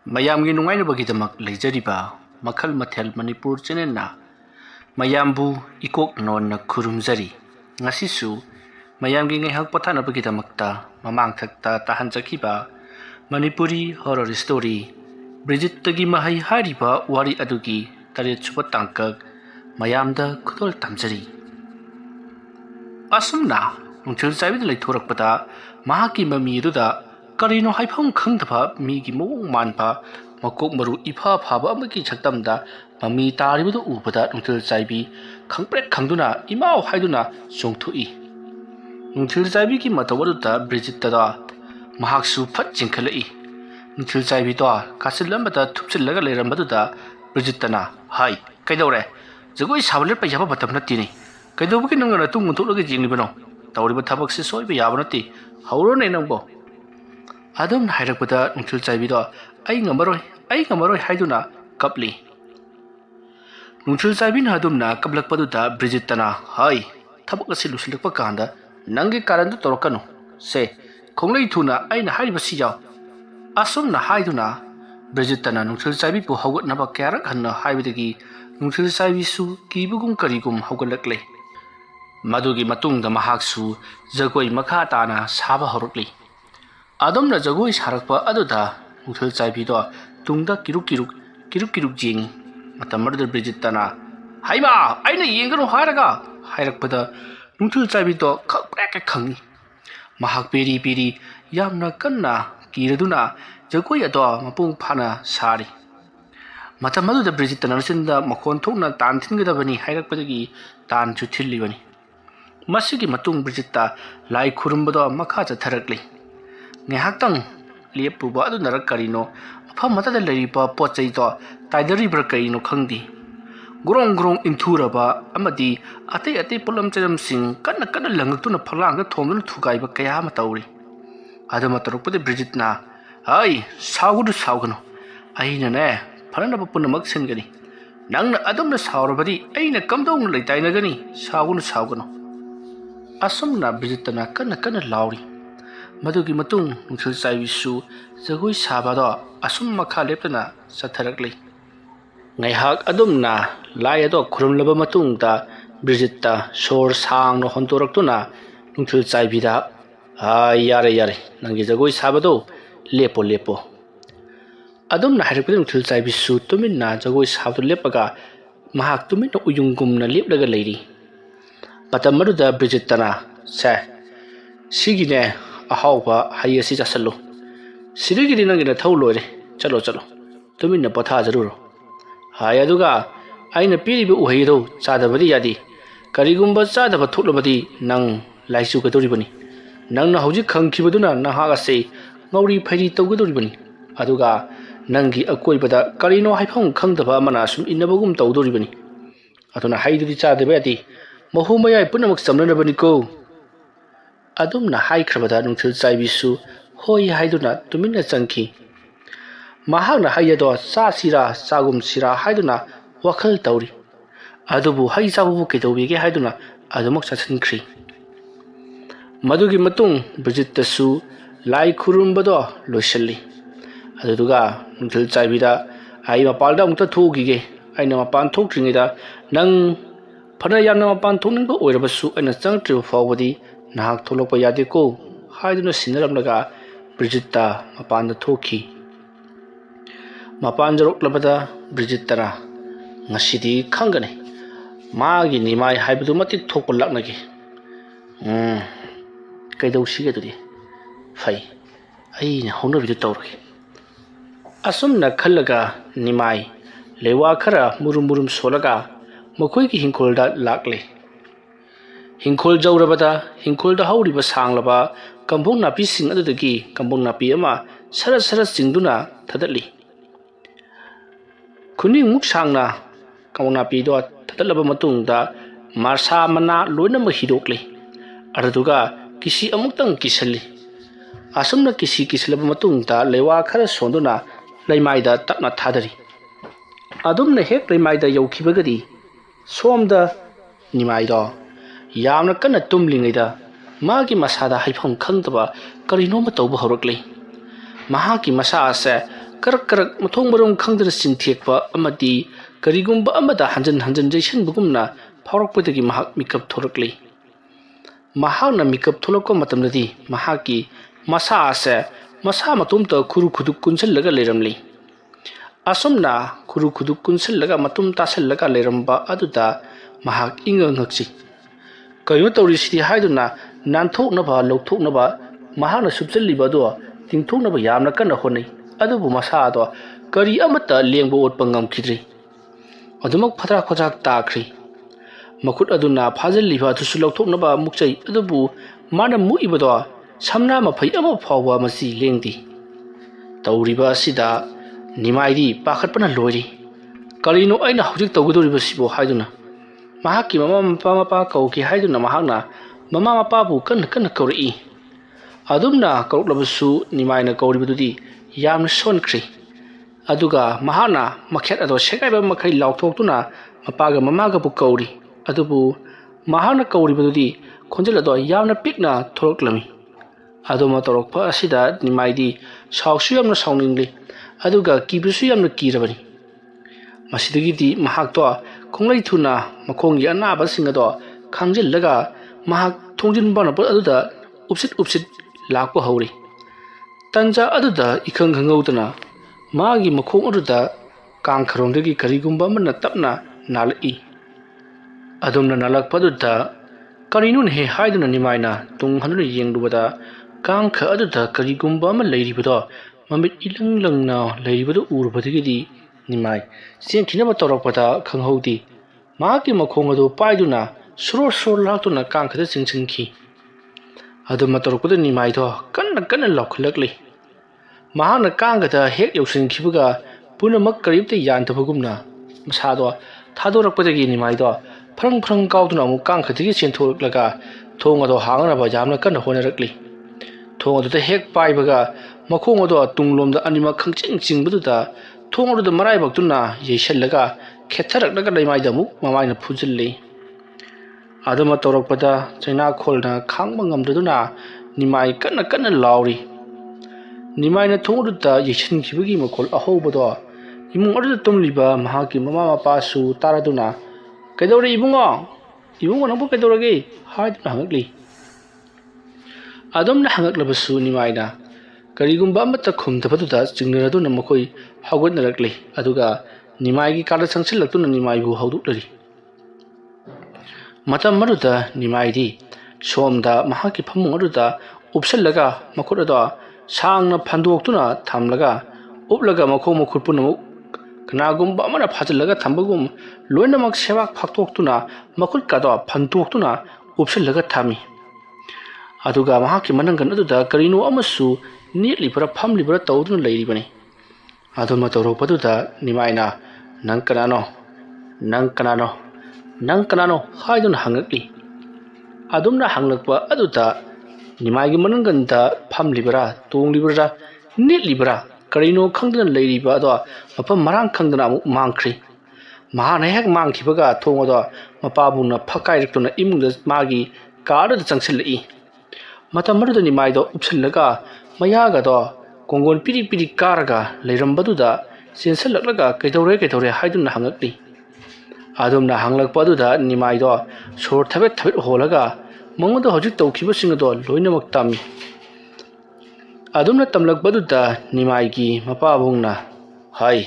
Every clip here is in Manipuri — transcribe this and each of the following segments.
ꯃꯌꯥꯝꯒꯤ ꯅꯨꯡꯉꯥꯏꯅꯕꯒꯤꯗꯃꯛ ꯂꯩꯖꯔꯤꯕ ꯃꯈꯜ ꯃꯊꯦꯜ ꯃꯅꯤꯄꯨꯔ ꯆꯦꯅꯦꯜꯅ ꯃꯌꯥꯝꯕꯨ ꯏꯀꯣꯛ ꯅꯣꯟꯅ ꯈꯨꯔꯨꯝꯖꯔꯤ. ꯉꯁꯤꯁꯨ ꯃꯌꯥꯝꯒꯤ ꯉꯥꯏꯍꯥꯛ ꯄꯣꯊꯥꯅꯕꯒꯤꯗꯃꯛꯇ ꯃꯃꯥꯡꯊꯛꯇ ꯇꯥꯍꯟꯖꯈꯤꯕ ꯃꯅꯤꯄꯨꯔꯤ ꯍꯣꯔꯔ ꯁ꯭ꯇꯣꯔꯤ ꯕ꯭ꯔꯤꯖꯤꯠꯇꯒꯤ ꯃꯍꯩ ꯍꯥꯏꯔꯤꯕ ꯋꯥꯔꯤ ꯑꯗꯨꯒꯤ 7ꯁꯨꯕ ꯇꯥꯡꯀꯛ ꯃꯌꯥꯝꯗ ꯈꯨꯗꯣꯜ ꯇꯝꯖꯔꯤ. ꯑꯁꯨꯝꯅ ꯅꯨꯡꯊꯤꯜ ꯆꯥꯏꯕꯤꯗ ꯂꯩꯊꯣꯔꯛꯄꯗ ꯃꯍꯥꯛꯀꯤ ꯃꯃꯤ ꯑꯗꯨꯗ ꯀꯔꯤꯅꯣ ꯍꯥꯏꯐꯝ ꯈꯪꯗꯕ ꯃꯤꯒꯤ ꯃꯑꯣꯡ ꯃꯥꯟꯕ ꯃꯀꯣꯛ ꯃꯔꯨ ꯏꯐ ꯐꯥꯕ ꯑꯃꯒꯤ ꯁꯛꯇꯝꯗ ꯃꯃꯤ ꯇꯥꯔꯤꯕꯗꯨ ꯎꯕꯗ ꯅꯨꯡꯊꯤꯜ ꯆꯥꯏꯕꯤ ꯈꯪꯄ꯭ꯔꯦꯛ ꯈꯪꯗꯨꯅ ꯏꯃꯥꯎ ꯍꯥꯏꯗꯨꯅ ꯆꯣꯡꯊꯣꯛꯏ. ꯅꯨꯡꯊꯤꯜ ꯆꯥꯏꯕꯤꯒꯤ ꯃꯇꯧ ꯑꯗꯨꯗ ꯕ꯭ꯔꯤꯖꯤꯠꯇꯗ ꯃꯍꯥꯛꯁꯨ ꯐꯠ ꯆꯤꯡꯈꯠꯂꯛꯏ. ꯅꯨꯡꯊꯤꯜ ꯆꯥꯏꯕꯤꯗꯣ ꯀꯥꯆꯤꯜ ꯑꯃꯗ ꯊꯨꯞꯆꯤꯜꯂꯒ ꯂꯩꯔꯝꯕꯗꯨꯗ ꯕ꯭ꯔꯤꯖꯤꯠꯇꯅ "ꯍꯥꯏ, ꯀꯩꯗꯧꯔꯦ? ꯖꯒꯣꯏ ꯁꯥꯕ ꯂꯦꯞꯄ ꯌꯥꯕ ꯃꯇꯝ ꯅꯠꯇꯦꯅꯦ. ꯀꯩꯗꯧꯕꯒꯤ ꯅꯪꯅ ꯅꯇꯨꯡ ꯑꯣꯟꯊꯣꯛꯂꯒ ꯌꯦꯡꯂꯤꯕꯅꯣ? ꯇꯧꯔꯤꯕ ꯊꯕꯛꯁꯤ ꯁꯣꯏꯕ ꯌꯥꯕ ꯅꯠꯇꯦ. ꯍꯧꯔꯣꯅꯦ ꯅꯪꯕꯣ." ꯑꯗꯨꯝꯅ ꯍꯥꯏꯔꯛꯄꯗ ꯅꯨꯡꯊꯤꯜ ꯆꯥꯏꯕꯤꯗꯣ "ꯑꯩ ꯉꯝꯃꯔꯣꯏ" ꯍꯥꯏꯗꯨꯅ ꯀꯞꯂꯤ. ꯅꯨꯡꯊꯤꯜ ꯆꯥꯏꯕꯤꯅ ꯑꯗꯨꯝꯅ ꯀꯞꯂꯛꯄꯗꯨꯗ ꯕ꯭ꯔꯤꯖꯤꯠꯇꯅ "ꯍꯥꯏ, ꯊꯕꯛ ꯑꯁꯤ ꯂꯣꯏꯁꯤꯜꯂꯛꯄ ꯀꯥꯟꯗ ꯅꯪꯒꯤ ꯀꯥꯔꯟꯗꯨ ꯇꯧꯔꯛꯀꯅꯨ. ꯁꯦ, ꯈꯣꯡꯂꯩ ꯊꯨꯅ ꯑꯩꯅ ꯍꯥꯏꯔꯤꯕꯁꯤ ꯌꯥꯎ." ꯑꯁꯨꯝꯅ ꯍꯥꯏꯗꯨꯅ ꯕ꯭ꯔꯤꯖꯤꯠꯇꯅ ꯅꯨꯡꯊꯤꯜ ꯆꯥꯏꯕꯤꯕꯨ ꯍꯧꯒꯠꯅꯕ ꯀꯌꯥꯔꯛ ꯍꯟꯅ ꯍꯥꯏꯕꯗꯒꯤ ꯅꯨꯡꯊꯤꯜ ꯆꯥꯏꯕꯤꯁꯨ ꯀꯤꯕꯒꯨꯝ ꯀꯔꯤꯒꯨꯝ ꯍꯧꯒꯠꯂꯛꯂꯦ. ꯃꯗꯨꯒꯤ ꯃꯇꯨꯡꯗ ꯃꯍꯥꯛꯁꯨ ꯖꯒꯣꯏ ꯃꯈꯥ ꯇꯥꯅ ꯁꯥꯕ ꯍꯧꯔꯛꯂꯤ. ꯑꯗꯨꯝꯅ ꯖꯒꯣꯏ ꯁꯥꯔꯛꯄ ꯑꯗꯨꯗ ꯅꯨꯡꯊꯤꯜ ꯆꯥꯏꯕꯤꯗꯣ ꯇꯨꯡꯗ ꯀꯤꯔꯨꯛ ꯌꯦꯡꯉꯤ. ꯃꯇꯝ ꯑꯗꯨꯗ ꯕ꯭ꯔꯤꯖꯤꯠꯇꯅ "ꯍꯩꯃꯥ, ꯑꯩꯅ ꯌꯦꯡꯒꯅꯨ ꯍꯥꯏꯔꯒ" ꯍꯥꯏꯔꯛꯄꯗ ꯅꯨꯡꯊꯤꯜ ꯆꯥꯏꯕꯤꯗꯣ ꯈꯪꯄ꯭ꯔꯦꯛ ꯈꯪꯏ. ꯃꯍꯥꯛ ꯄꯦꯔꯤ ꯌꯥꯝꯅ ꯀꯟꯅ ꯀꯤꯔꯗꯨꯅ ꯖꯒꯣꯏ ꯑꯗꯣ ꯃꯄꯨꯡ ꯐꯥꯅ ꯁꯥꯔꯤ. ꯃꯇꯝ ꯑꯗꯨꯗ ꯕ꯭ꯔꯤꯖꯤꯠꯇꯅ ꯃꯆꯤꯟꯗ ꯃꯈꯣꯟ ꯊꯣꯛꯅ ꯇꯥꯟ ꯊꯤꯟꯒꯗꯕꯅꯤ ꯍꯥꯏꯔꯛꯄꯗꯒꯤ ꯇꯥꯟꯁꯨ ꯊꯤꯜꯂꯤꯕꯅꯤ. ꯃꯁꯤꯒꯤ ꯃꯇꯨꯡ ꯕ꯭ꯔꯤꯖꯤꯠꯇ ꯂꯥꯏ ꯈꯨꯔꯨꯝꯕꯗꯣ ꯃꯈꯥ ꯆꯠꯊꯔꯛꯂꯤ. ꯉꯥꯏꯍꯥꯛꯇꯪ ꯂꯦꯞꯄꯨꯕ ꯑꯗꯨꯅꯔ ꯀꯔꯤꯅꯣ ꯃꯐꯝ ꯑꯃꯗ ꯂꯩꯔꯤꯕ ꯄꯣꯠ ꯆꯩꯗꯣ ꯇꯥꯏꯗꯔꯤꯕ꯭ꯔꯥ ꯀꯔꯤꯅꯣ ꯈꯪꯗꯦ. ꯒ꯭ꯔꯣꯡ ꯑꯤꯟꯊꯨꯔꯕ ꯑꯃꯗꯤ ꯑꯇꯩ ꯄꯣꯠꯂꯝ ꯆꯩꯂꯝꯁꯤꯡ ꯀꯟꯅ ꯂꯪꯉꯛꯇꯨꯅ ꯐꯛꯂꯥꯡꯗ ꯊꯣꯝꯗꯨꯅ ꯊꯨꯒꯥꯏꯕ ꯀꯌꯥ ꯑꯃ ꯇꯧꯔꯤ. ꯑꯗꯨꯃ ꯇꯧꯔꯛꯄꯗ ꯕ꯭ꯔꯤꯖꯤꯠꯅ "ꯍꯩ, ꯁꯥꯎꯒꯅꯨ. ꯑꯩꯅꯅꯦ ꯐꯅꯅꯕ ꯄꯨꯝꯅꯃꯛ ꯁꯤꯟꯒꯅꯤ. ꯅꯪꯅ ꯑꯗꯨꯝꯅ ꯁꯥꯎꯔꯕꯗꯤ ꯑꯩꯅ ꯀꯝꯗꯧꯅ ꯂꯩꯇꯥꯏꯅꯒꯅꯤ? ꯁꯥꯎꯒꯅꯨ." ꯑꯁꯨꯝꯅ ꯕ꯭ꯔꯤꯖꯤꯠꯇꯅ ꯀꯟꯅ ಲಾꯎರಿ. ꯃꯗꯨꯒꯤ ꯃꯇꯨꯡ ꯅꯨꯡꯊꯤꯜ ꯆꯥꯏꯕꯤꯁꯨ ꯖꯒꯣꯏ ꯁꯥꯕꯗꯣ ꯑꯁꯨꯝ ꯃꯈꯥ ꯂꯦꯞꯇꯅ ꯆꯠꯊꯔꯛꯂꯤ. ꯉꯥꯏꯍꯥꯛ ꯑꯗꯨꯝꯅ ꯂꯥꯏ ꯑꯗꯣ ꯈꯨꯔꯨꯝꯂꯕ ꯃꯇꯨꯡꯗ ꯕ꯭ꯔꯤꯖꯤꯠꯇ ꯁꯣꯔ ꯁꯥꯡꯅ ꯍꯣꯟꯗꯣꯔꯛꯇꯨꯅ ꯅꯨꯡꯊꯤꯜ ꯆꯥꯏꯕꯤꯗ "ꯌꯥꯔꯦ, ꯅꯪꯒꯤ ꯖꯒꯣꯏ ꯁꯥꯕꯗꯣ ꯂꯦꯞꯄꯣ." ꯑꯗꯨꯝꯅ ꯍꯥꯏꯔꯛꯄꯗ ꯅꯨꯡꯊꯤꯜ ꯆꯥꯏꯕꯤꯁꯨ ꯇꯨꯃꯤꯟꯅ ꯖꯒꯣꯏ ꯁꯥꯕꯗꯨ লেꯞꯄꯒ ꯃꯍꯥꯛ ꯇꯨꯃꯤꯟꯅ ꯎꯌꯨꯡꯒꯨꯝꯅ ꯂꯦꯞꯂꯒ ꯂꯩꯔꯤ. ꯃꯇꯝ ꯑꯗꯨꯗ ꯕ꯭ꯔꯤꯖꯤꯠꯇꯅ "ꯁꯦ, ꯁꯤꯒꯤꯅꯦ ꯑꯍꯥꯎꯕ ꯍꯩ ꯑꯁꯤ ꯆꯥꯁꯤꯜꯂꯨ. ꯁꯤꯗꯒꯤꯗꯤ ꯅꯪꯒꯤ ꯅꯊꯧ ꯂꯣꯏꯔꯦ. ꯆꯠꯂꯣ. ꯇꯨꯃꯤꯟꯅ ꯄꯣꯊꯥꯖꯔꯨꯔꯣ. ꯍꯥꯏ, ꯑꯗꯨꯒ ꯑꯩꯅ ꯄꯤꯔꯤꯕ ꯎꯍꯩ ꯑꯗꯨ ꯆꯥꯗꯕꯗꯤ ꯌꯥꯗꯦ. ꯀꯔꯤꯒꯨꯝꯕ ꯆꯥꯗꯕ ꯊꯣꯛꯂꯕꯗꯤ ꯅꯪ ꯂꯥꯏꯆꯨꯒꯗꯧꯔꯤꯕꯅꯤ. ꯅꯪꯅ ꯍꯧꯖꯤꯛ ꯈꯪꯈꯤꯕꯗꯨꯅ ꯅꯍꯥꯛ ꯑꯁꯤ ꯉꯧꯔꯤ ꯐꯩꯔꯤ ꯇꯧꯒꯗꯧꯔꯤꯕꯅꯤ. ꯑꯗꯨꯒ ꯅꯪꯒꯤ ꯑꯀꯣꯏꯕꯗ ꯀꯔꯤꯅꯣ ꯍꯥꯏꯐꯝ ꯈꯪꯗꯕ ꯑꯃꯅ ꯁꯨꯝ ꯏꯟꯅꯕꯒꯨꯝ ꯇꯧꯗꯧꯔꯤꯕꯅꯤ. ꯑꯗꯨꯅ ꯍꯩꯗꯨꯗꯤ ꯆꯥꯗꯕ ꯌꯥꯗꯦ. ꯃꯍꯨ ꯃꯌꯥꯏ ꯄꯨꯝꯅꯃꯛ ꯆꯝꯅꯅꯕꯅꯤꯀꯣ." ꯑꯗꯨꯝꯅ ꯍꯥꯏꯈ꯭ꯔꯕꯗ ꯅꯨꯡꯊꯤꯜ ꯆꯥꯏꯕꯤꯁꯨ ꯍꯣꯏ ꯍꯥꯏꯗꯨꯅ ꯇꯨꯃꯤꯟꯅ ꯆꯪꯈꯤ. ꯃꯍꯥꯛꯅ ꯍꯩ ꯑꯗꯣ ꯆꯥꯒꯨꯝꯁꯤꯔꯥ ꯍꯥꯏꯗꯨꯅ ꯋꯥꯈꯜ ꯇꯧꯔꯤ. ꯑꯗꯨꯕꯨ ꯍꯩ ꯆꯥꯕꯕꯨ ꯀꯩꯗꯧꯋꯦꯒꯦ ꯍꯥꯏꯗꯨꯅ ꯑꯗꯨꯃꯛ ꯆꯥꯁꯤꯟꯈ꯭ꯔꯤ. ꯃꯗꯨꯒꯤ ꯃꯇꯨꯡ ꯕ꯭ꯔꯤꯖꯤꯠꯇꯁꯨ ꯂꯥꯏ ꯈꯨꯔꯨꯝꯕꯗꯣ ꯂꯣꯏꯁꯤꯜꯂꯤ. ꯑꯗꯨꯗꯨꯒ ꯅꯨꯡꯊꯤꯜ ꯆꯥꯏꯕꯤꯗ "ꯑꯩ ꯃꯄꯥꯟꯗ ꯑꯃꯨꯛꯇ ꯊꯣꯛꯎꯈꯤꯒꯦ. ꯑꯩꯅ ꯃꯄꯥꯟ ꯊꯣꯛꯇ꯭ꯔꯤꯉꯩꯗ ꯅꯪ ꯐꯅ ꯌꯥꯝꯅꯃꯄꯥꯟ ꯊꯣꯛꯅꯤꯡꯕ ꯑꯣꯏꯔꯕꯁꯨ ꯑꯩꯅ ꯆꯪꯉꯛꯇ꯭ꯔꯤꯕ ꯐꯥꯎꯕꯗꯤ ꯅꯍꯥꯛ ꯊꯣꯛꯂꯛꯄ ꯌꯥꯗꯦꯀꯣ" ꯍꯥꯏꯗꯨꯅ ꯁꯤꯟꯅꯔꯝꯂꯒ ꯕ꯭ꯔꯤꯖꯤꯠꯇ ꯃꯄꯥꯟꯗ ꯊꯣꯛꯈꯤ. ꯃꯄꯥꯟ ꯌꯧꯔꯛꯂꯕꯗ ꯕ꯭ꯔꯤꯖꯤꯠꯇꯅ "ꯉꯁꯤꯗꯤ ꯈꯪꯒꯅꯤ. ꯃꯥꯒꯤ ꯅꯤꯃꯥꯏ ꯍꯥꯏꯕꯗꯨ ꯃꯇꯤꯛ ꯊꯣꯛꯄ ꯂꯥꯛꯅꯒꯦ. ꯀꯩꯗꯧꯁꯤꯒꯦ ꯑꯗꯨꯗꯤ? ꯐꯩ, ꯑꯩꯅ ꯍꯧꯅꯕꯤꯗꯨ ꯇꯧꯔꯒꯦ." ꯑꯁꯨꯝꯅ ꯈꯜꯂꯒ ꯅꯤꯃꯥꯏ ꯂꯩꯋꯥ ꯈꯔ ꯃꯨꯔꯨꯝ ꯁꯣꯜꯂꯒ ꯃꯈꯣꯏꯒꯤ ꯍꯤꯡꯈꯣꯜꯗ ꯂꯥꯛꯂꯦ. ꯍꯤꯡꯈꯣꯜ ꯌꯧꯔꯕꯗ ꯍꯤꯡꯈꯣꯜꯗ ꯍꯧꯔꯤꯕ ꯁꯥꯡꯂꯕ ꯀꯝꯕꯣꯡ ꯅꯥꯄꯤꯁꯤꯡ ꯑꯗꯨꯗꯒꯤ ꯀꯝꯕꯣꯡ ꯅꯥꯄꯤ ꯑꯃ ꯁꯔꯠ ꯆꯤꯡꯗꯨꯅ ꯊꯗꯠꯂꯤ. ꯈꯨꯅꯤꯡꯃꯨꯛ ꯁꯥꯡꯅ ꯀꯝꯕꯣꯡ ꯅꯥꯄꯤꯗꯣ ꯊꯗꯠꯂꯕ ꯃꯇꯨꯡꯗ ꯃꯁꯥ ꯃꯅꯥ ꯂꯣꯏꯅꯃꯛ ꯍꯤꯗꯣꯛꯂꯤ. ꯑꯗꯨꯗꯨꯒ ꯀꯤꯁꯤ ꯑꯃꯨꯛꯇꯪ ꯀꯤꯁꯜꯂꯤ. ꯑꯁꯨꯝꯅ ꯀꯤꯁꯜꯂꯕ ꯃꯇꯨꯡꯗ ꯂꯩꯋꯥ ꯈꯔ ꯁꯣꯟꯗꯨꯅ ꯂꯩꯃꯥꯏꯗ ꯇꯞꯅ ꯊꯥꯗꯔꯤ. ꯑꯗꯨꯝꯅ ꯍꯦꯛ ꯂꯩꯃꯥꯏꯗ ꯌꯧꯈꯤꯕꯒꯗꯤ ꯁꯣꯝꯗ ꯅꯤꯃꯥꯏꯗꯣ ꯌꯥꯝꯅ ꯀꯟꯅ ꯇꯨꯝꯂꯤꯉꯩꯗ ꯃꯥꯒꯤ ꯃꯁꯥꯗ ꯍꯥꯏꯐꯝ ꯈꯪꯗꯕ ꯀꯔꯤꯅꯣꯝꯃ ꯇꯧꯕ ꯍꯧꯔꯛꯂꯤ. ꯃꯍꯥꯛꯀꯤ ꯃꯁꯥ ꯑꯁꯦ karak karak mathong marong khangdana sinthekpa amadi karigumba amada hanjan hanjan jaisanbugumna phaurakpadagi mahak mikap thorakli mahakna mikap tholakpa matamdadi mahaki masa ase masa matumta khuru khuduk kunsallaga leiramli asomna khuru khuduk kunsallaga matum tasallaga leiramba aduda mahak inga ngakchi kayo tawrisidi haiduna nanthoknaba lawthoknaba mahakna subchalliba do tingthoknaba yamna kana honai adubu masa do kari amata lengbo otpa ngamkhidri adumak phatra khojak takri makut aduna phajalliba thusu lawthoknaba mukchai adubu mana muibado samna maphai ama phawwa masi lengdi tawriba asida nimaidi pakhatpana loiri karino aina hojik tawgudoriba sibo haiduna mahaki mama mapa kauki haiduna mahakna mama mapa bu kan kauri adumna karuklabasu nimaina kauribadudi yamna sonkhri aduga mahana makhet ado sekaiba makhai lawthoktuna mapaga mamaga bu kauri adubu mahana kauribadudi khonjal ado yamna pikna thoroklami aduma torokpa asida nimaidi sauksu yamna sauningli aduga kibusu yamna kirabani masidagidi mahakto konglai thuna makhongi anaba singado khangjillaga mahak thongjinbana pa aduda upsit lakpa hauri tanja aduda ikhang khangautana magi makhong aduda kangkharongdagi karigumba manna tapna nalai adumna nalakpa aduda karinun he haiduna nimaina tunghanuna yengdubada kangkha aduda karigumba ma leiribado mamit ilang langna leiribado urbadagidi nimai sienkhina torokpada khanghaudi magi makhong adu paiduna suro laktuna kangkhada chingchingki aduma torokpada nimai do kanna laukhlakli mahana kangada hek yausinkibuga punamak karibte yantabagumna masado thadorakpadagi nimai do phrang kauduna amu kangkhadigi chenthoroklaga thong ado hangana ba jamna kanna honarakli thong ado hek paibaga makhong ado tunglomda anima khangching chingbuda thong ado marai baktuna yeisallaga khetharaknaga leimai damu mamaina phujilli aduma torokpada chaina kholna khangma ngamdaduna nimai kanna lauri nimaina thongruda yeisinkhibagi makhol ahobado imung aduda tumliba mahaki mama mapa su taraduna kaidore ibungo nangbu kaidorage haiduna hangakli adumna hangaklabasu nimaina karigumba amata khumdabaduda chingnaraduna makhoi hawgatnarakli aduga nimaigi kala sangsillaktuna nimaibu hawduklari matam maruda nimaidi somda mahaki phamung aduda upsallaga makhurada sangna phandoktuna thamlaga uplaga makhong makhurpunamuk kanagumba amana phajallaga thambagum loinamak sebak phaktoktuna makhut kado phantoktuna upsallaga thami aduga mahaki manangan aduda karino amasu nitlibara phamlibara tawduna leiribani aduma tawropaduda nimaina nang kanano haiduna hangakli adumna hanglakpa aduda nimaigi mananganda phamlibara tonglibara nitlibara karino khangdana leiriba ado mapam marang khangdana amu mangkhri mahana hek mangkhibaga thongodo mapabuna phakairektuna imungda magi kaada changsilli matamaruda nimaido upsallaga mayaga do kongon piri karaga leirambaduda sensallaklaga kaidore haiduna hangakli adumna hanglakpaduda nimaido sor thabet holaga mangoda hojik tawkhibasingado loinamak tami adumna tamlakpaduda nimaigi mapabungna hai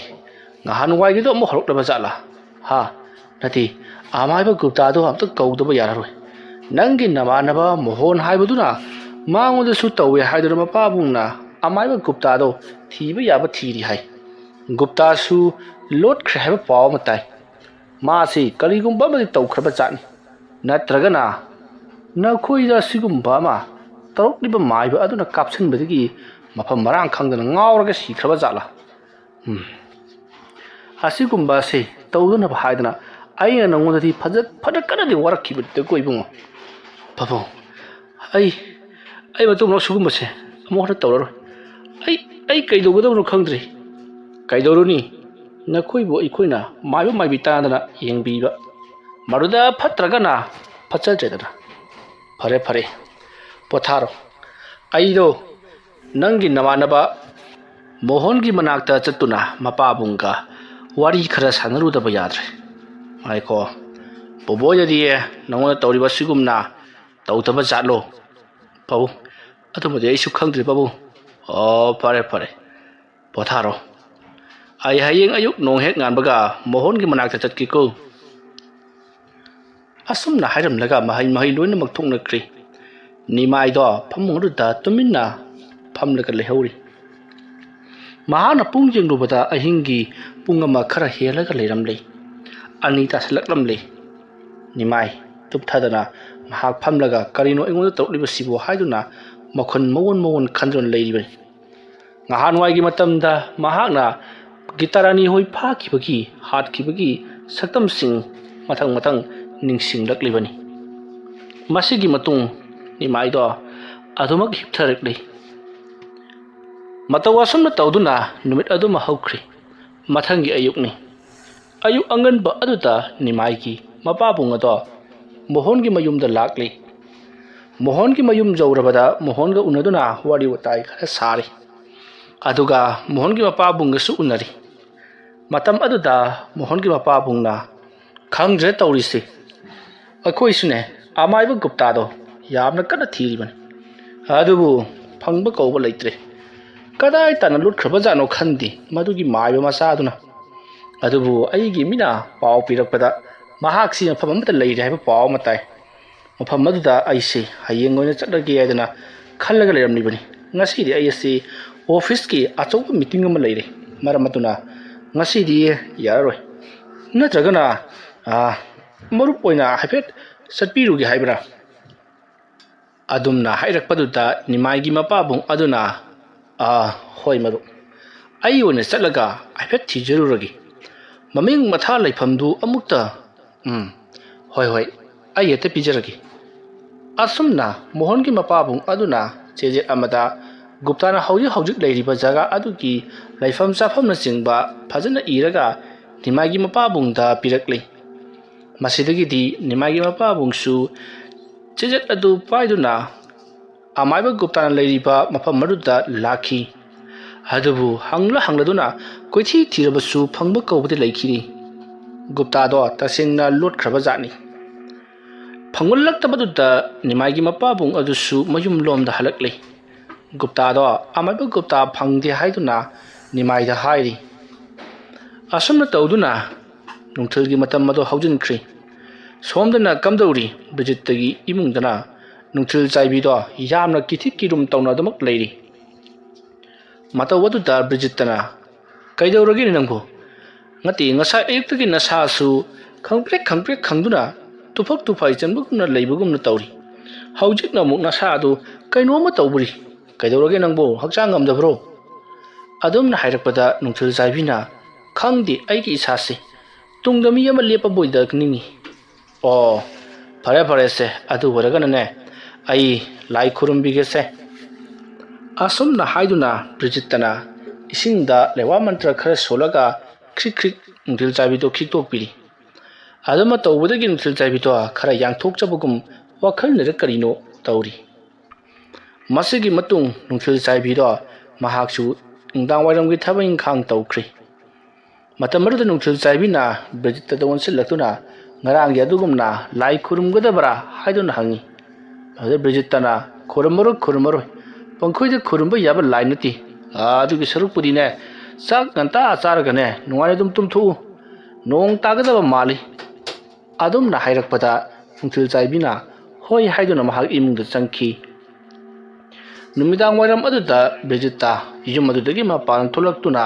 ngahan waigido mo horoklaba jala ha nati amaiba guptado amta kaudaba yararoi nangi namanaba mohon haibaduna mangoda su tawe haidura mapabungna amaiba guptado thiba yaba thiri hai gupta su lot khreba paw matai masi kaligumba madi tawkhraba jani natragana nakhoida sigumba ma tarokliba maiba aduna kapsanbadagi mafam marang khangdana ngawraga sikraba jala asigumba se tawduna haidana aina nangondadi phadakanadi warakhibadde koibungo pabo ai matumno sugumba se amora tawraro ai kaidogodabno khangdri kaidoruni nakhoibo ikoina maibi tandana yengbiba maruda phatragana phachajadana fare potharo aido nangi namanaba ꯃꯣꯍꯣꯟꯒꯤ ꯃꯅꯥꯛꯇ ꯆꯠꯇꯨꯅ ꯃꯄꯥꯕꯨꯡꯒ ꯋꯥꯔꯤ ꯈꯔ ꯁꯥꯟꯅꯔꯨꯗꯕ ꯌꯥꯗ꯭ꯔꯦ꯫ ꯉꯥꯏꯈꯣ, ꯕꯣꯕꯣꯏꯗꯗꯤ ꯅꯉꯣꯟꯗ ꯇꯧꯔꯤꯕ ꯁꯤꯒꯨꯝꯅ ꯇꯧꯗꯕ ꯖꯥꯠꯂꯣ? ꯄꯥꯕꯨꯡ, ꯑꯗꯨꯃꯗꯤ ꯑꯩꯁꯨ ꯈꯪꯗ꯭ꯔꯤ ꯄꯥꯕꯨꯡ꯫ ꯑꯣ, ꯐꯔꯦ ꯐꯔꯦ, ꯄꯣꯊꯥꯔꯣ꯫ ꯑꯩ ꯍꯌꯦꯡ ꯑꯌꯨꯛ ꯅꯣꯡ ꯍꯦꯛ ꯉꯥꯟꯕꯒ ꯃꯣꯍꯣꯟꯒꯤ ꯃꯅꯥꯛꯇ ꯆꯠꯀꯦꯀꯣ꯫ ꯑꯁꯨꯝꯅ ꯍꯥꯏꯔꯝꯂꯒ ꯃꯍꯩ ꯂꯣꯏꯅꯃꯛ ꯊꯣꯛꯅꯈ꯭ꯔꯤ꯫ ꯅꯤꯃꯥꯏꯗꯣ ꯐꯃꯨꯡ ꯑꯗꯨꯗ ꯇꯨꯃꯤꯟꯅ ꯐꯝꯂꯒ ꯂꯩꯍꯧꯔꯤ꯫ ꯃꯍꯥꯛꯅ ꯄꯨꯡ ꯌꯦꯡꯂꯨꯕꯗ ꯑꯍꯤꯡꯒꯤ ꯄꯨꯡ ꯑꯃ ꯈꯔ ꯍꯦꯜꯂꯒ ꯂꯩꯔꯝꯂꯦ꯫ 2 ꯇꯥꯁꯤꯜꯂꯛꯂꯝꯂꯦ꯫ ꯅꯤꯃꯥꯏ ꯇꯨꯞꯊꯗꯅ ꯃꯍꯥꯛ ꯐꯝꯂꯒ ꯀꯔꯤꯅꯣ ꯑꯩꯉꯣꯟꯗ ꯇꯧꯔꯛꯂꯤꯕꯁꯤꯕꯨ ꯍꯥꯏꯗꯨꯅ ꯃꯈꯨꯟ ꯃꯑꯣꯟ ꯈꯟꯗꯨꯅ ꯂꯩꯔꯤꯕꯅꯤ꯫ ꯉꯍꯥꯟꯋꯥꯏꯒꯤ ꯃꯇꯝꯗ ꯃꯍꯥꯛꯅ ꯒꯤꯇꯥꯔꯥꯅꯤ ꯍꯣꯏ ꯐꯥꯈꯤꯕꯒꯤ ꯍꯥꯠꯈꯤꯕꯒꯤ ꯁꯛꯇꯝꯁꯤꯡ ꯃꯊꯪ ꯅꯤꯡꯁꯤꯡꯂꯛꯂꯤꯕꯅꯤ꯫ ꯃꯁꯤꯒꯤ ꯃꯇꯨꯡ ꯅꯤꯃꯥꯏꯗꯣ ꯑꯗꯨꯃꯛ ꯍꯤꯞꯊꯔꯛꯂꯤ꯫ ꯃꯇꯧ ꯑꯁꯨꯝꯅ ꯇꯧꯗꯨꯅ ꯅꯨꯃꯤꯠ ꯑꯗꯨꯃ ꯍꯧꯈ꯭ꯔꯤ꯫ ꯃꯊꯪꯒꯤ ꯑꯌꯨꯛꯅꯤ꯫ ꯑꯌꯨꯛ ꯑꯉꯟꯕ ꯑꯗꯨꯗ ꯅꯤꯃꯥꯏꯒꯤ ꯃꯄꯥꯕꯨꯡ ꯑꯗꯣ ꯃꯣꯍꯣꯟꯒꯤ ꯃꯌꯨꯝꯗ ꯂꯥꯛꯂꯤ꯫ ꯃꯣꯍꯣꯟꯒꯤ ꯃꯌꯨꯝ ꯌꯧꯔꯕꯗ ꯃꯣꯍꯣꯟꯒ ꯎꯅꯗꯨꯅ ꯋꯥꯔꯤ ꯋꯥꯇꯥꯏ ꯈꯔ ꯁꯥꯔꯤ꯫ ꯑꯗꯨꯒ ꯃꯣꯍꯣꯟꯒꯤ ꯃꯄꯥꯕꯨꯡꯒꯁꯨ ꯎꯅꯔꯤ꯫ ꯃꯇꯝ ꯑꯗꯨꯗ ꯃꯣꯍꯣꯟꯒꯤ ꯃꯄꯥꯕꯨꯡꯅ, ꯈꯪꯗ꯭ꯔꯦ ꯇꯧꯔꯤꯁꯤ, ꯑꯩꯈꯣꯏꯁꯨꯅꯦ ꯑꯃꯥꯏꯕ ꯒꯨꯞꯇꯥꯗꯣ ꯌꯥꯝꯅ ꯀꯟꯅ ꯊꯤꯔꯤꯕꯅꯤ꯫ ꯑꯗꯨꯕꯨ ꯐꯪꯕ ꯀꯧꯕ ꯂꯩꯇ꯭ꯔꯦ꯫ ꯀꯗꯥꯏ ꯇꯥꯟꯅ ꯂꯨꯠꯈ꯭ꯔꯕꯖꯥꯠꯅꯣ ꯈꯪꯗꯦ ꯃꯗꯨꯒꯤ ꯃꯥꯏꯕ ꯃꯆꯥꯗꯨꯅ꯫ ꯑꯗꯨꯕꯨ ꯑꯩꯒꯤ ꯃꯤꯅ ꯄꯥꯎ ꯄꯤꯔꯛꯄꯗ ꯃꯍꯥꯛꯁꯤ ꯃꯐꯝ ꯑꯃꯗ ꯂꯩꯔꯦ ꯍꯥꯏꯕ ꯄꯥꯎ ꯑꯃ ꯇꯥꯏ꯫ ꯃꯐꯝ ꯑꯗꯨꯗ ꯑꯩꯁꯦ ꯍꯌꯦꯡ ꯑꯣꯏꯅ ꯆꯠꯂꯒꯦ ꯍꯥꯏꯗꯅ ꯈꯜꯂꯒ ꯂꯩꯔꯝꯂꯤꯕꯅꯤ꯫ ꯉꯁꯤꯗꯤ ꯑꯩ ꯑꯁꯤ ꯑꯣꯐꯤꯁꯀꯤ ꯑꯆꯧꯕ ꯃꯤꯇꯤꯡ ꯑꯃ ꯂꯩꯔꯦ꯫ ꯃꯔꯝ ꯑꯗꯨꯅ ꯉꯁꯤꯗꯤ ꯌꯥꯔꯔꯣꯏ꯫ ꯅꯠꯇ꯭ꯔꯒꯅ ꯃꯔꯨꯞ ꯑꯣꯏꯅ ꯍꯥꯏꯐꯦꯠ ꯆꯠꯄꯤꯔꯨꯒꯦ ꯍꯥꯏꯕ꯭ꯔꯥ? ꯑꯗꯨꯝꯅ ꯍꯥꯏꯔꯛꯄꯗꯨꯗ ꯅꯤꯃꯥꯏꯒꯤ ꯃꯄꯥꯕꯨꯡ ꯑꯗꯨꯅ, ꯍꯣꯏ ꯃꯔꯨꯞ, ꯑꯩ ꯑꯣꯏꯅ ꯆꯠꯂꯒ ꯍꯥꯏꯐꯦꯠ ꯊꯤꯖꯔꯨꯔꯒꯦ꯫ ꯃꯃꯤꯡ ꯃꯊꯥ ꯂꯩꯐꯝꯗꯨ ꯑꯃꯨꯛꯇ ꯍꯣꯏ, ꯑꯩ ꯍꯦꯛꯇ ꯄꯤꯖꯔꯒꯦ꯫ ꯑꯁꯨꯝꯅ ꯃꯣꯍꯣꯟꯒꯤ ꯃꯄꯥꯕꯨꯡ ꯑꯗꯨꯅ ꯆꯦꯖꯦꯠ ꯑꯃꯗ ꯒꯨꯞꯇꯥꯅ ꯍꯧꯖꯤꯛ ꯂꯩꯔꯤꯕ ꯖꯒꯥ ꯑꯗꯨꯒꯤ ꯂꯩꯐꯝ ꯆꯥꯐꯝꯅꯆꯤꯡꯕ ꯐꯖꯅ ꯏꯔꯒ ꯅꯤꯃꯥꯏꯒꯤ ꯃꯄꯥꯕꯨꯡꯗ ꯄꯤꯔꯛꯂꯤ꯫ ꯃꯁꯤꯗꯒꯤꯗꯤ ꯅꯤꯃꯥꯏꯒꯤ ꯃꯄꯥꯕꯨꯡꯁꯨ ꯆꯦꯖꯦꯠ ꯑꯗꯨ ꯄꯥꯏꯗꯨꯅ ꯑꯃꯥꯏꯕ ꯒꯨꯞꯇꯥꯅ ꯂꯩꯔꯤꯕ ꯃꯐꯝ ꯑꯗꯨꯗ ꯂꯥꯛꯈꯤ꯫ ꯑꯗꯨꯕꯨ ꯍꯪꯂꯗꯨꯅ ꯀꯣꯏꯊꯤ ꯊꯤꯔꯕꯁꯨ ꯐꯪꯕ ꯀꯧꯕꯗꯤ ꯂꯩꯈꯤꯗꯦ꯫ ꯒꯨꯞꯇꯥꯗꯣ ꯇꯁꯦꯡꯅ ꯂꯣꯠꯈ꯭ꯔꯕ ꯖꯥꯠꯅꯤ꯫ ꯐꯪꯃꯜꯂꯛꯇꯕꯗꯨꯗ ꯅꯤꯃꯥꯏꯒꯤ ꯃꯄꯥꯕꯨꯡ ꯑꯗꯨꯁꯨ ꯃꯌꯨꯝ ꯂꯣꯝꯗ ꯍꯜꯂꯛꯂꯤ꯫ ꯒꯨꯞꯇꯥꯗꯣ ꯑꯃꯥꯏꯕ ꯒꯨꯞꯇꯥ ꯐꯪꯗꯦ ꯍꯥꯏꯗꯨꯅ ꯅꯤꯃꯥꯏꯗ ꯍꯥꯏꯔꯤ꯫ ꯑꯁꯨꯝꯅ ꯇꯧꯗꯨꯅ ꯅꯨꯡꯊꯤꯜꯒꯤ ꯃꯇꯝ ꯑꯗꯨ ꯍꯧꯖꯤꯟꯈ꯭ꯔꯤ꯫ ꯁꯣꯝꯗꯅ ꯀꯝꯗꯧꯔꯤ? ꯕ꯭ꯔꯤꯖꯤꯠꯇꯒꯤ ꯏꯃꯨꯡꯗꯅ ꯅꯨꯡꯊꯤꯜ ꯆꯥꯏꯕꯤꯗꯣ ꯌꯥꯝꯅ ꯀꯤꯊꯤ ꯀꯤꯔꯨꯝ ꯇꯧꯅꯗꯃꯛ ꯂꯩꯔꯤ꯫ ꯃꯇꯧ ꯑꯗꯨꯗ ꯕ꯭ꯔꯤꯖꯤꯠꯇꯅ, ꯀꯩꯗꯧꯔꯒꯦꯅꯦ ꯅꯪꯕꯨ? ꯉꯁꯥꯏ ꯑꯌꯨꯛꯇꯒꯤ ꯅꯁꯥꯁꯨ ꯈꯪꯄ꯭ꯔꯦꯛ ꯈꯪꯗꯨꯅ ꯇꯨꯐꯛ ꯇꯨꯐꯥꯏ ꯆꯟꯕꯒꯨꯝꯅ ꯂꯩꯕꯒꯨꯝꯅ ꯇꯧꯔꯤ꯫ ꯍꯧꯖꯤꯛꯅ ꯑꯃꯨꯛ ꯅꯁꯥꯗꯨ ꯀꯩꯅꯣꯝꯃ ꯇꯧꯕꯔꯤ꯫ ꯀꯩꯗꯧꯔꯒꯦ ꯅꯪꯕꯨ? ꯍꯛꯆꯥꯡ ꯉꯝꯗꯕ꯭ꯔꯣ? ꯑꯗꯨꯝꯅ ꯍꯥꯏꯔꯛꯄꯗ ꯅꯨꯡꯊꯤꯜ ꯆꯥꯏꯕꯤꯅ, ꯈꯪꯗꯦ, ꯑꯩꯒꯤ ꯏꯁꯥꯁꯦ ꯇꯨꯡꯗ ꯃꯤ ꯑꯃ ꯂꯦꯞꯄꯕꯣꯏꯗ ꯅꯤꯡꯉꯤ꯫ ꯑꯣ, ꯐꯔꯦꯁꯦ, ꯑꯗꯨ ꯑꯣꯏꯔꯒꯅꯅꯦ ꯑꯩ ꯂꯥꯏ ꯈꯨꯔꯨꯝꯕꯤꯒꯦꯁꯦ꯫ ꯑꯁꯨꯝꯅ ꯍꯥꯏꯗꯨꯅ ꯕ꯭ꯔꯤꯖꯤꯠꯇꯅ ꯏꯁꯤꯡꯗ ꯂꯩꯋꯥ ꯃꯟꯇ꯭ꯔ ꯈꯔ ꯁꯣꯜꯂꯒ ꯈ꯭ꯔꯤꯛ ꯅꯨꯡꯊꯤꯜ ꯆꯥꯏꯕꯤꯗꯣ ꯈꯤꯛꯇꯣꯛꯄꯤꯔꯤ꯫ ꯑꯗꯨꯃ ꯇꯧꯕꯗꯒꯤ ꯅꯨꯡꯊꯤꯜ ꯆꯥꯏꯕꯤꯗꯣ ꯈꯔ ꯌꯥꯡꯊꯣꯛꯆꯕꯒꯨꯝ ꯋꯥꯈꯜꯅꯔ ꯀꯔꯤꯅꯣ ꯇꯧꯔꯤ꯫ ꯃꯁꯤꯒꯤ ꯃꯇꯨꯡ ꯅꯨꯡꯊꯤꯜ ꯆꯥꯏꯕꯤꯗꯣ ꯃꯍꯥꯛꯁꯨ ꯅꯨꯡꯗꯥꯡꯋꯥꯏꯔꯝꯒꯤ ꯊꯕꯛ ꯏꯪꯈꯥꯡ ꯇꯧꯈ꯭ꯔꯤ꯫ ꯃꯇꯝ ꯑꯗꯨꯗ ꯅꯨꯡꯊꯤꯜ ꯆꯥꯏꯕꯤꯅ ꯕ꯭ꯔꯤꯖꯤꯠꯇꯗ ꯑꯣꯟꯁꯤꯜꯂꯛꯇꯨꯅ ꯉꯔꯥꯡꯒꯤ ꯑꯗꯨꯒꯨꯝꯅ ꯂꯥꯏ ꯈꯨꯔꯨꯝꯒꯗꯕ꯭ꯔꯥ ꯍꯥꯏꯗꯨꯅ ꯍꯪꯉꯤ꯫ ꯑꯗꯨꯗ ꯕ꯭ꯔꯤꯖꯤꯠꯇꯅ, ꯈꯨꯔꯨꯝꯃꯔꯣꯏ, ꯄꯪꯈꯣꯏꯗ ꯈꯨꯔꯨꯝꯕ ꯌꯥꯕ ꯂꯥꯏ ꯅꯠꯇꯦ꯫ ꯑꯗꯨꯒꯤ ꯁꯔꯨꯛꯄꯨꯗꯤꯅꯦ ꯆꯥꯛ ꯉꯟꯇꯥ ꯆꯥꯔꯒꯅꯦ ꯅꯨꯡꯉꯥꯏꯅ ꯑꯗꯨꯝ ꯇꯨꯝꯊꯣꯛꯎ, ꯅꯣꯡ ꯇꯥꯒꯗꯕ ꯃꯥꯜꯂꯤ꯫ ꯑꯗꯨꯝꯅ ꯍꯥꯏꯔꯛꯄꯗ ꯅꯨꯡꯊꯤꯜ ꯆꯥꯏꯕꯤꯅ ꯍꯣꯏ ꯍꯥꯏꯗꯨꯅ ꯃꯍꯥꯛ ꯏꯃꯨꯡꯗ ꯆꯪꯈꯤ꯫ ꯅꯨꯃꯤꯗꯥꯡ ꯋꯥꯏꯔꯝ ꯑꯗꯨꯗ ꯕ꯭ꯔꯤꯖꯤꯠꯇ ꯌꯨꯝ ꯑꯗꯨꯗꯒꯤ ꯃꯄꯥꯟ ꯊꯣꯛꯂꯛꯇꯨꯅ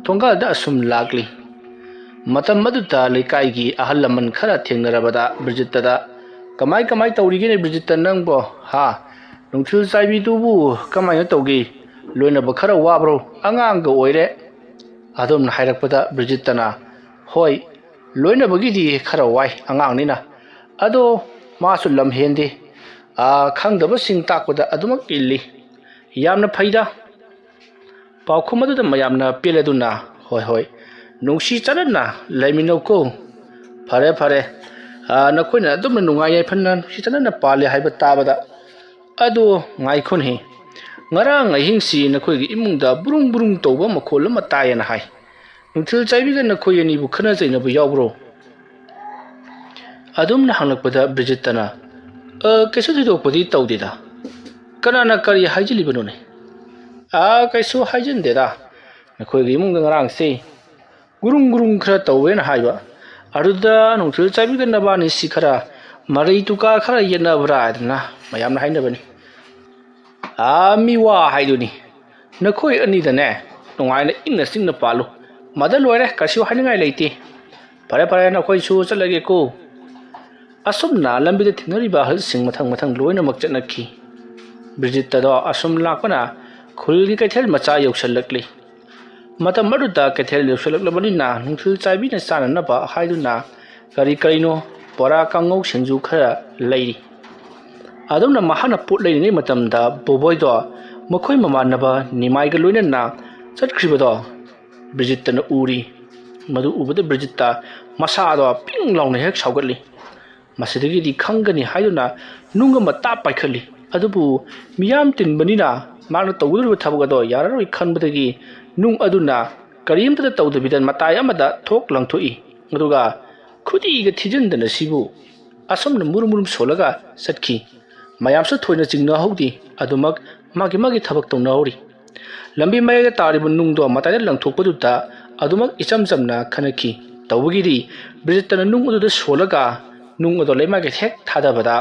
ꯊꯣꯡꯒꯥꯜꯗ ꯑꯁꯨꯝ ꯂꯥꯛꯂꯤ꯫ ꯃꯇꯝ ꯑꯗꯨꯗ ꯂꯩꯀꯥꯏꯒꯤ ꯑꯍꯜ ꯂꯃꯟ ꯈꯔ ꯊꯦꯡꯅꯔꯕꯗ ꯕ꯭ꯔꯤꯖꯤꯠꯇꯗ, ꯀꯃꯥꯏ ꯇꯧꯔꯤꯒꯦꯅꯦ ꯕ꯭ꯔꯤꯖꯤꯠꯇ ꯅꯪꯕꯣ? ꯅꯨꯡꯊꯤꯜ ꯆꯥꯏꯕꯤꯗꯨꯕꯨ ꯀꯃꯥꯏꯅ ꯇꯧꯒꯦ? ꯂꯣꯏꯅꯕ ꯈꯔ ꯋꯥꯕ꯭ꯔꯣ? ꯑꯉꯥꯡꯒ ꯑꯣꯏꯔꯦ꯫ ꯑꯗꯨꯝꯅ ꯍꯥꯏꯔꯛꯄꯗ ꯕ꯭ꯔꯤꯖꯤꯠꯇꯅ, ꯍꯣꯏ, ꯂꯣꯏꯅꯕꯒꯤꯗꯤꯈꯔ ꯋꯥꯏ ꯑꯉꯥꯡꯅꯤꯅ, ꯑꯗꯣ ꯃꯥꯁꯨ ꯂꯝ ꯍꯦꯟꯗꯦ, ꯈꯪꯗꯕꯁꯤꯡ ꯇꯥꯛꯄꯗ ꯑꯗꯨꯃꯛ ꯏꯜꯂꯤ꯫ ꯌꯥꯝꯅ ꯐꯩꯗ꯫ ꯄꯥꯎꯈꯨꯝ ꯑꯗꯨꯗ ꯃꯌꯥꯝꯅ ꯄꯦꯜꯂꯗꯨꯅ, ꯍꯣꯏ, ꯅꯨꯡꯁꯤ ꯆꯥꯟꯅꯅ ꯂꯩꯃꯤꯟꯅꯧꯀꯣ꯫ ꯐꯔꯦ, ꯅꯈꯣꯏꯅ ꯑꯗꯨꯝꯅ ꯅꯨꯡꯉꯥꯏ ꯌꯥꯏꯐꯅ ꯅꯨꯡꯁꯤ ꯆꯥꯟꯅꯅ ꯄꯥꯜꯂꯦ ꯍꯥꯏꯕ ꯇꯥꯕꯗ꯫ ꯑꯗꯣ ꯉꯥꯏꯈꯣꯅꯦ, ngarang ahingsi nakhoi gi imungda burung burung tawba makhol ama tayana hai nungthil chaibi ga nakhoi ani bu khana jaina bu yawbro adum na hanglakpada Bridgetana kaisu thidokpadi tawdida kanana kari haijilibano ne kaisu haijindeda nakhoi gi imungda ngarang se gurung gurung khara tawena haiba aruda nungthil chaibi ga nabani sikhara marai tuka khara yena bra adna mayamna hainabani miwa haiduni nakhoi ani da ne nungaina ingna singna palu mada loire kasiu haningai leiti pare pare nakhoi su chalage ko asumna lambi da thinari ba hal sing mathang mathang loina makchat nakhi Brigitte do asum lakona khulgi kaithel macha yausalakli mata maruda kaithel yausalaklamani na nungthil chaibi na sana na ba haiduna kari karino pora kangau singju khara leiri adumna mahana put leini matamda boboy do makhoi mamanaba nimai ga loina na chatkhriba do Brigitte na uri madu ubada Brigitte masa do ping launa hek saugatli masidagi di khangani haiduna nunga mata paikhali adubu miyam tinbanina magna tawuru thabuga do yararoi khanbadagi nung aduna karimta tawdabidan matai amada thok langthoi aduga khudi ga thijindana sibu asomna murum solaga satki mayamsa thoina jingna hodi adumak magi thabak tawna hori lambi mayaga taribu nungdo matai langthokpaduta adumak ichamchamna khanaki tawgiri Brigitte nung udu solaga nung ado lema ge thek thada bada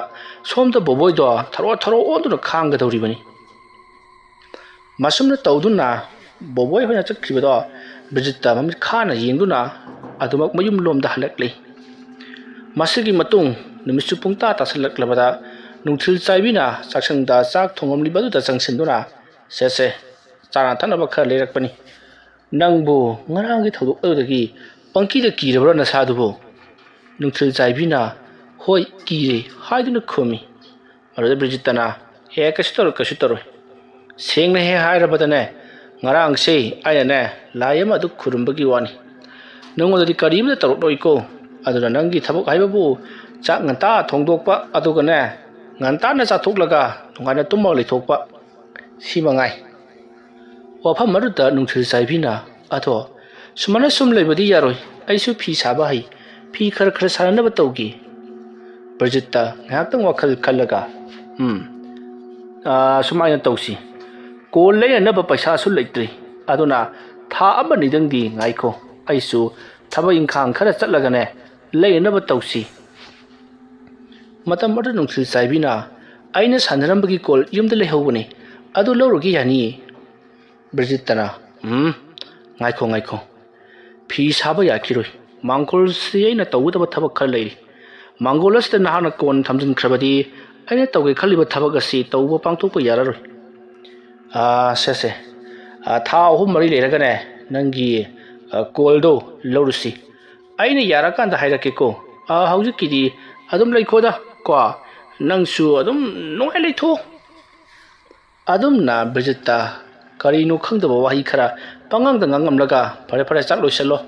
somda boboy do tharo ondu khang ga dori bani masumna tawduna boboy hoina chakkhriba do Brigitte mamit khana yengduna adumak mayum lomda halakli masigi matung numisu pungta tasalaklabada nungthil chaibina chaksangda chak thongomli badu ta changsinduna se chana thanaba khar lerakpani nangbu ngarang gi thodok adagi pangki da kirabra na sadubo nungthil chaibina hoi kire haiduna khomi aruda Brigitte na kastor sengna he hairabada ne ngarang se aina ne layama du khurumbagi wani nangodi karimda tarok loiko aduna nangi thabok haibabu chak nganta thongdokpa aduga ne nganta na chathoklaga ngana tumma leithokpa simangai wafam maruda nungthil chaibina atho sumana sum leibadi yaroi aisu phi saba hai phi khar sanana bataugi Brigitte ngaktang wakhal khallaga sumaina tausi kol leina ba paisa su leitri aduna tha amani dangdi ngaiko aisu thaba ingkhang khara chatlaga ne leina ba tausi matam madu nungthil chaibina aina sanarambagi kol yumda lehobani adu lawrogi yani Brigitte na ngaiko phi saba yakhiroi mangkol si aina tawudaba thabak khar leiri mangolas ta nahana kon thamjin khrabadi aina tawge khaliba thabak asi tawba pangthokpa yararoi se tha ahum mari leraga ne nangi koldo lawrusi aina yarakanda hairake ko haujikidi adum leikhoda ko nangsu adum nongai leitho adum na Brigitte karino khangdaba wahi khara pangangda ngangamlaga pare chak loisalo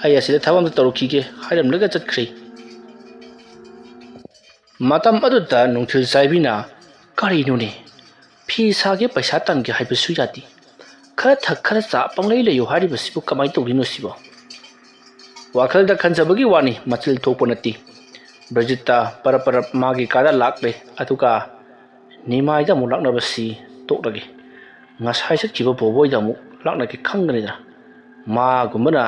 aya sida thawam tawrokige hairamlaga chatkhri matam aduta nungthil chaibina karino ne phi sage paisa tange haibasu yati khara thak khara cha panglei leyo hari basibu kamai tawdino sibo wakhal da khanjabagi wani machil thoponati Brigitte para magi kada lakle atuka nimai da mulakna basi toklage ngasai sakkiba boboy da mu lakna ki khangani da ma gumana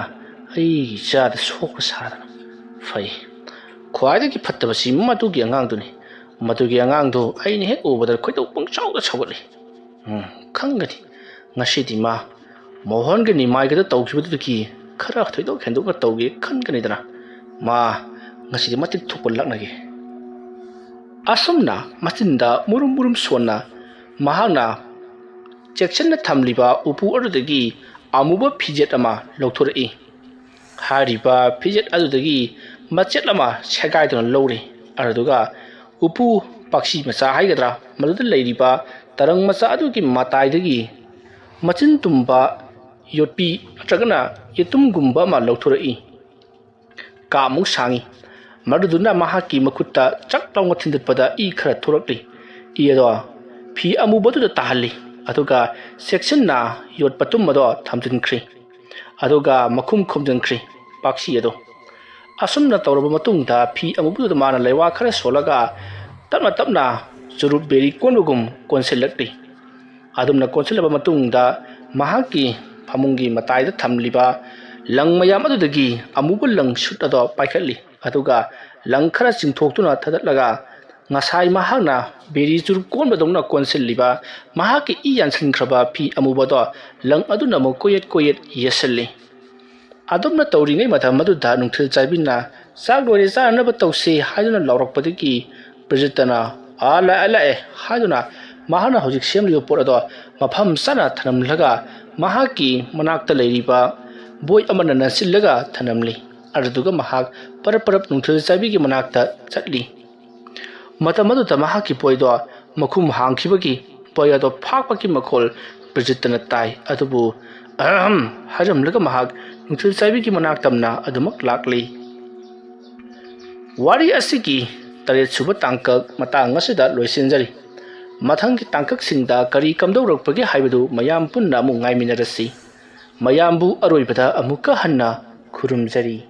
ai cha da sok sa da fai khwai ki phatta basi matu gi angang duni matu gi angang do ai ni he ubadar khoido pangchau da chawali khangani ngasi di ma mohon ge nimai ga da tawkibu du ki khara thoido khendu ga tawge khangani da ma ngasi di matik thupol lakna ge asumna matinda murum sona mahana Jackson na thamliba upu adudagi amuba phijet ama lokthorei hariba phijet adudagi machet ama segai don lowre aduga upu paksi macha haigadra maluda leiriba tarang macha adugi matai dagi machin tumba yotpi atragana yetum gumba ma lokthorei ka mu sangi maduduna mahaki makutta chak tawng thindat pada I khara thorakli iyado phi amubadu da tahali ꯑꯗꯨꯒ ꯆꯦꯛꯁꯤꯟꯅ ꯌꯣꯠꯄ ꯇꯨꯝ ꯑꯗꯣ ꯊꯝꯖꯤꯟꯈ꯭ꯔꯤ ꯑꯗꯨꯒ ꯃꯈꯨꯝ ꯈꯨꯝꯖꯤꯟꯈ꯭ꯔꯤ ꯄꯥꯛꯁꯤ ꯑꯗꯣ ꯑꯁꯨꯝꯅ ꯇꯧꯔꯕ ꯃꯇꯨꯡꯗ ꯐꯤ ꯑꯃꯨꯕꯗꯨꯗ ꯃꯥꯅ ꯂꯩꯋꯥ ꯈꯔ ꯁꯣꯜꯂꯒ ꯇꯞꯅ ꯇꯞꯅ ꯆꯨꯔꯨꯞ ꯕꯦꯔꯤ ꯀꯣꯟꯕꯒꯨꯝ ꯀꯣꯟꯁꯤꯜꯂꯛꯂꯤ ꯑꯗꯨꯝꯅ ꯀꯣꯟꯁꯤꯜꯂꯕ ꯃꯇꯨꯡꯗ ꯃꯍꯥꯛꯀꯤ ꯐꯃꯨꯡꯒꯤ ꯃꯇꯥꯏꯗ ꯊꯝꯂꯤꯕ ꯂꯪ ꯃꯌꯥꯝ ꯑꯗꯨꯗꯒꯤ ꯑꯃꯨꯕ ꯂꯪ ꯁꯨꯠ ꯑꯗꯣ ꯄꯥꯏꯈꯠꯂꯤ ꯑꯗꯨꯒ ꯂꯪ ꯈꯔ ꯆꯤꯡꯊꯣꯛꯇꯨꯅ ꯊꯥꯗꯠꯂꯒ ꯉꯁꯥꯏ ꯃꯍꯥꯛꯅ ꯕꯦꯔꯤ ꯆꯨꯔꯨꯞ ꯀꯣꯟꯕꯗꯧꯅ ꯀꯣꯟꯁꯤꯜꯂꯤꯕ ꯃꯍꯥꯛꯀꯤ ꯏ ꯌꯥꯟꯁꯤꯟꯈ꯭ꯔꯕ ꯐꯤ ꯑꯃꯨꯕꯗꯣ ꯂꯪ ꯑꯗꯨꯅ ꯑꯃꯨꯛ ꯀꯣꯌꯦꯠ ꯀꯣꯌꯦꯠ ꯌꯦꯠꯁꯤꯜꯂꯤ ꯑꯗꯨꯝꯅ ꯇꯧꯔꯤꯉꯩ ꯃꯇꯝ ꯑꯗꯨꯗ ꯅꯨꯡꯊꯤꯜ ꯆꯥꯏꯕꯤꯅ ꯆꯥꯛ ꯂꯣꯏꯔꯦ ꯆꯥꯅꯅꯕ ꯇꯧꯁꯤ ꯍꯥꯏꯗꯨꯅ ꯂꯥꯎꯔꯛꯄꯗꯒꯤ ꯕ꯭ꯔꯤꯖꯤꯠꯇꯅ ꯂꯥꯛꯑꯦ ꯍꯥꯏꯗꯨꯅ ꯃꯍꯥꯛꯅ ꯍꯧꯖꯤꯛ ꯁꯦꯝꯂꯤꯕ ꯄꯣꯠ ꯑꯗꯣ ꯃꯐꯝ ꯆꯥꯅ ꯊꯅꯝꯂꯒ ꯃꯍꯥꯛꯀꯤ ꯃꯅꯥꯛꯇ ꯂꯩꯔꯤꯕ ꯕꯣꯏ ꯑꯃꯅ ꯅꯟꯁꯤꯜꯂꯒ ꯊꯅꯝꯂꯤ ꯑꯗꯨꯗꯨꯒ ꯃꯍꯥꯛ ꯄꯔꯞ ꯄꯔꯞ ꯅꯨꯡꯊꯤꯜ ꯆꯥꯏꯕꯤꯒꯤ ꯃꯅꯥꯛꯇ ꯆꯠꯂꯤ ꯃꯇꯝ ꯑꯗꯨꯗ ꯃꯍꯥꯛꯀꯤ ꯕꯣꯏꯗꯣ ꯃꯈꯨꯝ ꯍꯥꯡꯈꯤꯕꯒꯤ ꯕꯣꯏ ꯑꯗꯣ ꯐꯥꯛꯄꯒꯤ ꯃꯈꯣꯜ ꯕ꯭ꯔꯤꯖꯤꯠꯇꯅ ꯇꯥꯏ ꯑꯗꯨꯕꯨ ꯍꯥꯏꯔꯝꯂꯒ ꯃꯍꯥꯛ ꯅꯨꯡꯊꯤꯜ ꯆꯥꯏꯕꯤꯒꯤ ꯃꯅꯥꯛꯇꯝꯅ ꯑꯗꯨꯃꯛ ꯂꯥꯛꯂꯤ ꯋꯥꯔꯤ ꯑꯁꯤꯒꯤ 7ꯁꯨꯕ ꯇꯥꯡꯀꯛ ꯃꯇꯥꯡ ꯑꯁꯤꯗ ꯂꯣꯏꯁꯤꯟꯖꯔꯤ ꯃꯊꯪꯒꯤ ꯇꯥꯡꯀꯛꯁꯤꯡꯗ ꯀꯔꯤ ꯀꯝꯗꯧꯔꯛꯄꯒꯦ ꯍꯥꯏꯕꯗꯨ ꯃꯌꯥꯝ ꯄꯨꯟꯅ ꯑꯃꯨꯛ ꯉꯥꯏꯃꯤꯟꯅꯔꯁꯤ ꯃꯌꯥꯝꯕꯨ ꯑꯔꯣꯏꯕꯗ ꯑꯃꯨꯛꯀ ꯍꯟꯅ ꯈꯨꯔꯨꯝꯖꯔꯤ